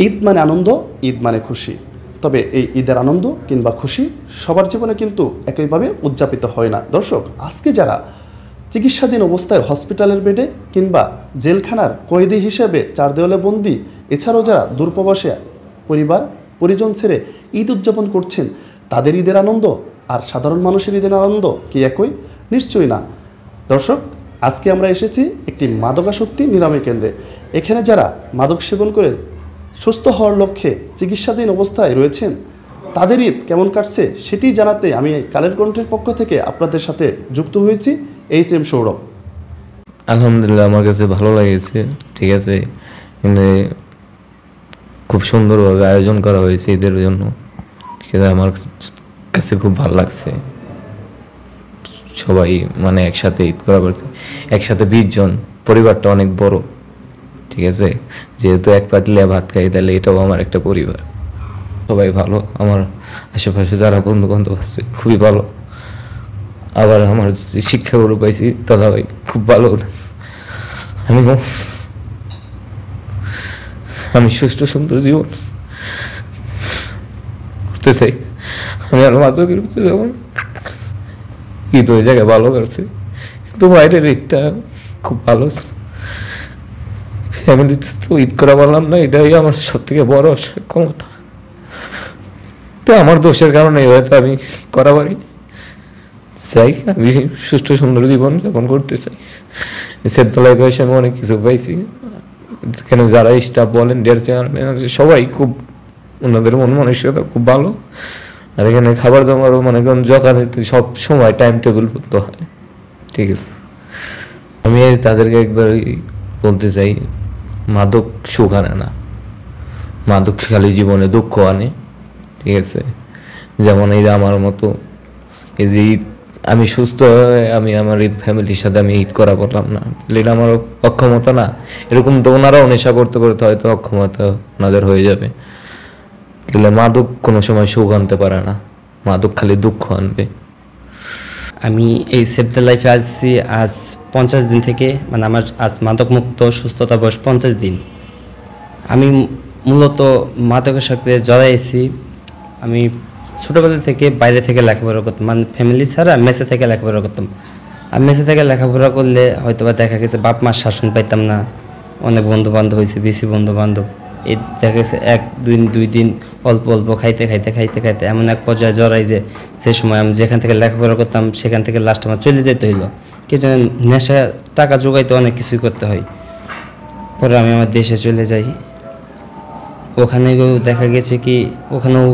ঈদ মানে আনন্দ, ঈদ মানে খুশি। তবে এই ঈদের আনন্দ কিংবা খুশি সবার জীবনে কিন্তু একইভাবে উদযাপিত হয় না। দর্শক, আজকে যারা চিকিৎসাধীন অবস্থায় হসপিটালের বেডে কিংবা জেলখানার কয়েদি হিসেবে চার দেওয়ালে বন্দী, এছাড়াও যারা দূরপ্রবাসে পরিবার পরিজন ছেড়ে ঈদ উদযাপন করছেন, তাদের ঈদের আনন্দ আর সাধারণ মানুষের ঈদের আনন্দ কি একই? নিশ্চয়ই না। দর্শক, আজকে আমরা এসেছি একটি মাদকাসক্তি নিরাময় কেন্দ্রে। এখানে যারা মাদক সেবন করে সুস্থ হওয়ার লক্ষ্যে চিকিৎসাধীন অবস্থায় রয়েছেন, তাদের ঈদ কেমন কাটছে সেটি জানাতে আমি কালের কণ্ঠের পক্ষ থেকে আপনাদের সাথে যুক্ত হয়েছি HM সৌরভ। আলহামদুলিল্লাহ, আমার কাছে ভালো লেগেছে। ঠিক আছে, কিন্তু খুব সুন্দরভাবে আয়োজন করা হয়েছে ঈদের জন্য। ঠিক আছে, আমার কাছে খুব ভালো লাগছে। সবাই মানে একসাথে ঈদ করা পারছে, একসাথে 20 জন, পরিবারটা অনেক বড়। ঠিক আছে, যেহেতু এক পাতিলে ভাত খাই, তাহলে এটাও আমার একটা পরিবার। সবাই ভালো, আমার আশেপাশে যারা বন্ধু বান্ধব আছে খুবই ভালো। আবার আমার যে শিক্ষাগুলো পাইছি দাদা ভাই খুব ভালো। আমি সুষ্ঠু সুন্দর জীবন করতে চাই। আমি আর মাদকের ভিতরে যাবো না। ঈদ ওই জায়গায় ভালো করছে, কিন্তু বাইরের ঈদটা খুব ভালো। ফ্যামিলিতে তো ঈদ করা পারলাম না, এটাই আমার সব থেকে বড় ক্ষমতা। আমার দোষের কারণে হয়তো আমি করা পারি চাই। আমি সুষ্ঠু সুন্দর জীবন যাপন করতে চাই। সেবতলায় বয়সে আমি অনেক কিছু পাইছি। এখানে যারা স্টাফ ভলেন্টিয়ার চেয়ারম্যান আছে সবাই খুব, ওনাদের মন মানসিকতা খুব ভালো। আর এখানে খাবার দাবারও মানে যথারীতি সব সময় টাইম টেবিল করতে হয়। ঠিক আছে, আমি তাদেরকে একবারই বলতে চাই, মাদক সুখ আনে না, মাদক খালি জীবনে দুঃখ আনে। ঠিক আছে, যেমন এই যে আমার মতো এই যে ঈদ, আমি সুস্থ হয়ে আমি আমার ঈদ ফ্যামিলির সাথে আমি ঈদ করা পারলাম না, এটা আমার অক্ষমতা না? এরকম তো ওনারাও নেশা করতে করতে হয়তো অক্ষমতা ওনাদের হয়ে যাবে। তাহলে মাদক কোনো সময় সুখ আনতে পারে না, মাদক খালি দুঃখ আনবে। আমি এই সেভ দ্য লাইফে আসছি আজ 50 দিন থেকে, মানে আমার আজ মাদকমুক্ত সুস্থতা বয়স 50 দিন। আমি মূলত মাদকের সাথে জড়াইছি। আমি ছোটোবেলা থেকে বাইরে থেকে লেখাপড়া করতাম, মানে ফ্যামিলি ছাড়া মেসে থেকে লেখাপড়া করতাম। আর মেসে থেকে লেখাপড়া করলে হয়তো বা দেখা গেছে বাপ মার শাসন পাইতাম না। অনেক বন্ধু বান্ধব হয়েছে, বেশি বন্ধু বান্ধব। এই দেখা গেছে 2 দিন অল্প অল্প খাইতে খাইতে খাইতে খাইতে এমন এক পর্যায়ে জড়াই যে সময় আমি যেখান থেকে লেখাপড়া করতাম সেখান থেকে লাস্ট আমার চলে যেতে হইলো। কি জন্য নেশা টাকা জোগাইতে অনেক কিছুই করতে হয়। পরে আমি আমার দেশে চলে যাই। ওখানে দেখা গেছে কি ওখানেও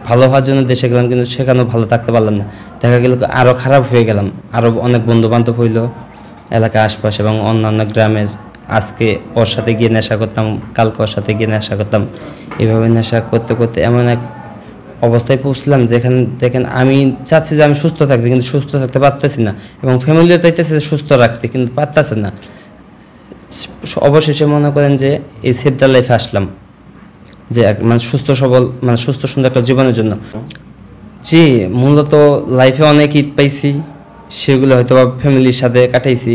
ভালো হওয়ার জন্য দেশে গেলাম, কিন্তু সেখানেও ভালো থাকতে পারলাম না। দেখা গেল আরও খারাপ হয়ে গেলাম। আরও অনেক বন্ধু বান্ধব হইলো এলাকা আশপাশ এবং অন্যান্য গ্রামের। আজকে ওর সাথে গিয়ে নেশা করতাম, কালকে ওর সাথে গিয়ে নেশা করতাম। এভাবে নেশা করতে করতে এমন এক অবস্থায় পৌঁছলাম যেখানে দেখেন আমি চাচ্ছি যে আমি সুস্থ থাকতে, কিন্তু সুস্থ থাকতে পারতেছি না, এবং ফ্যামিলিও চাইতেছে সুস্থ রাখতে, কিন্তু পারতেছে না। অবশেষে মনে করেন যে এই সেভ দ্য লাইফে আসলাম, যে মানে সুস্থ সবল, মানে সুস্থ সুন্দর একটা জীবনের জন্য। জি, মূলত লাইফে অনেক ঈদ পাইছি, সেগুলো হয়তো বা ফ্যামিলির সাথে কাটাইছি।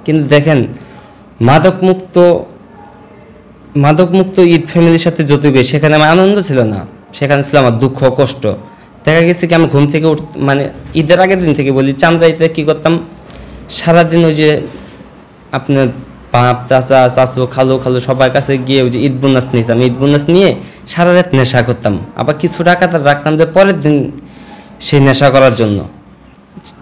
কিন্তু দেখেন মাদকমুক্ত ঈদ ফ্যামিলির সাথে যতটুকু, সেখানে আমার আনন্দ ছিল না, সেখানে ছিল আমার দুঃখ কষ্ট। দেখা গেছে কি আমি ঘুম থেকে মানে ঈদের আগের দিন থেকে বলি, চাঁদরাইতে কী করতাম, সারাদিন ওই যে আপনার বাপ চাচা চাচু খালু সবার কাছে গিয়ে ওই যে ঈদ বোনাস নিতাম। ঈদ বোনাস নিয়ে সারা রাত নেশা করতাম। আবার কিছু টাকা রাখতাম যে পরের দিন সেই নেশা করার জন্য।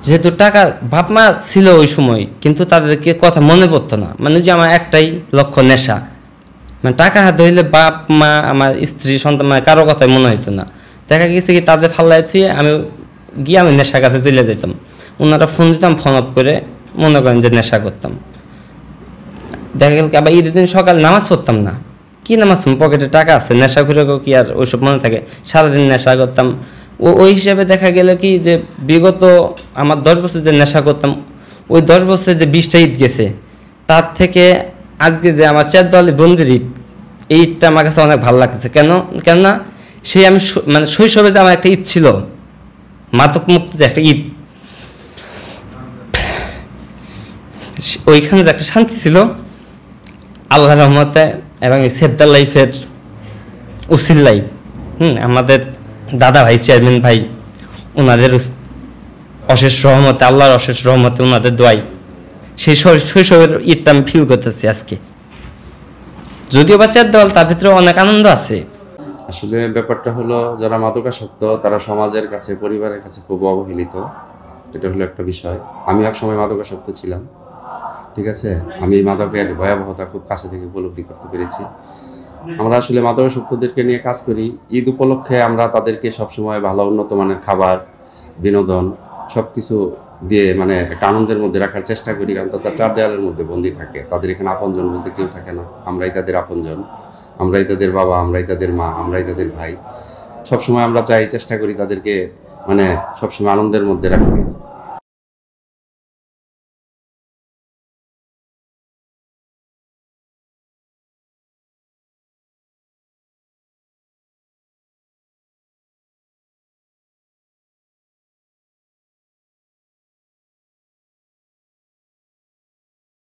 যেহেতু টাকা বাপ মা ছিল ওই সময়, কিন্তু তাদেরকে কথা মনে পড়তো না। মানে যে আমার একটাই লক্ষ্য নেশা, মানে টাকা হাতে হইলে বাপ মা আমার স্ত্রী সন্তান মানে কারো কথাই মনে হইতো না। দেখা গেছে কি তাদের ফাল্লায় থুয়ে আমি নেশার কাছে চলে যেতাম। ওনারা ফোন দিতাম, ফোন অফ করে মনে করেন যে নেশা করতাম। দেখা গেল কি আবার ঈদের দিন সকালে নামাজ পড়তাম না। কি নামাজ, পকেটে টাকা আছে, নেশা করে কি আর ওইসব মনে থাকে? সারাদিন নেশা করতাম। ওই হিসাবে দেখা গেল কি যে বিগত আমার 10 বছর যে নেশা করতাম, ওই 10 বছরে যে 20টা ঈদ গেছে, তার থেকে আজকে যে আমার 4 দলে বন্দির ঈদ, এই ঈদটা আমার কাছে অনেক ভালো লাগতেছে। কেননা সেই আমি মানে শৈশবে যে আমার একটা ঈদ ছিল, মাদকমুক্ত যে একটা ঈদ, ওইখানে যে একটা শান্তি ছিল, আল্লাহর রহমতে এবং এই সেভ দ্য লাইফের উসিল্লাই আমাদের দাদা ভাই চেয়ারম্যান ভাই ওনাদের অশেষ রহমতে, আল্লাহর অশেষ রহমতে, ওনাদের দোয়াই সেই শৈশবের ঈদটা আমি ফিল করতেছি আজকে। যদিও বা চার দেওয়াল, তার ভিতরে অনেক আনন্দ আছে। আসলে ব্যাপারটা হলো, যারা মাদকাসক্ত তারা সমাজের কাছে, পরিবারের কাছে খুব অবহেলিত। এটা হলো একটা বিষয়। আমি এক সময় মাদকাসক্ত ছিলাম, ঠিক আছে। আমি মাদকের ভয়াবহতা খুব কাছে থেকে উপলব্ধি করতে পেরেছি। আমরা আসলে মাদকাসক্তদেরকে নিয়ে কাজ করি। ঈদ উপলক্ষে আমরা তাদেরকে সবসময় ভালো উন্নত মানের খাবার, বিনোদন সব কিছু দিয়ে মানে একটা আনন্দের মধ্যে রাখার চেষ্টা করি, কারণ তারা চার দেওয়ালের মধ্যে বন্দি থাকে। তাদের এখানে আপনজন বলতে কেউ থাকে না, আমরাই তাদের আপনজন, আমরাই তাদের বাবা, আমরাই তাদের মা, আমরাই তাদের ভাই। সবসময় আমরা চেষ্টা করি তাদেরকে মানে সবসময় আনন্দের মধ্যে রাখতে।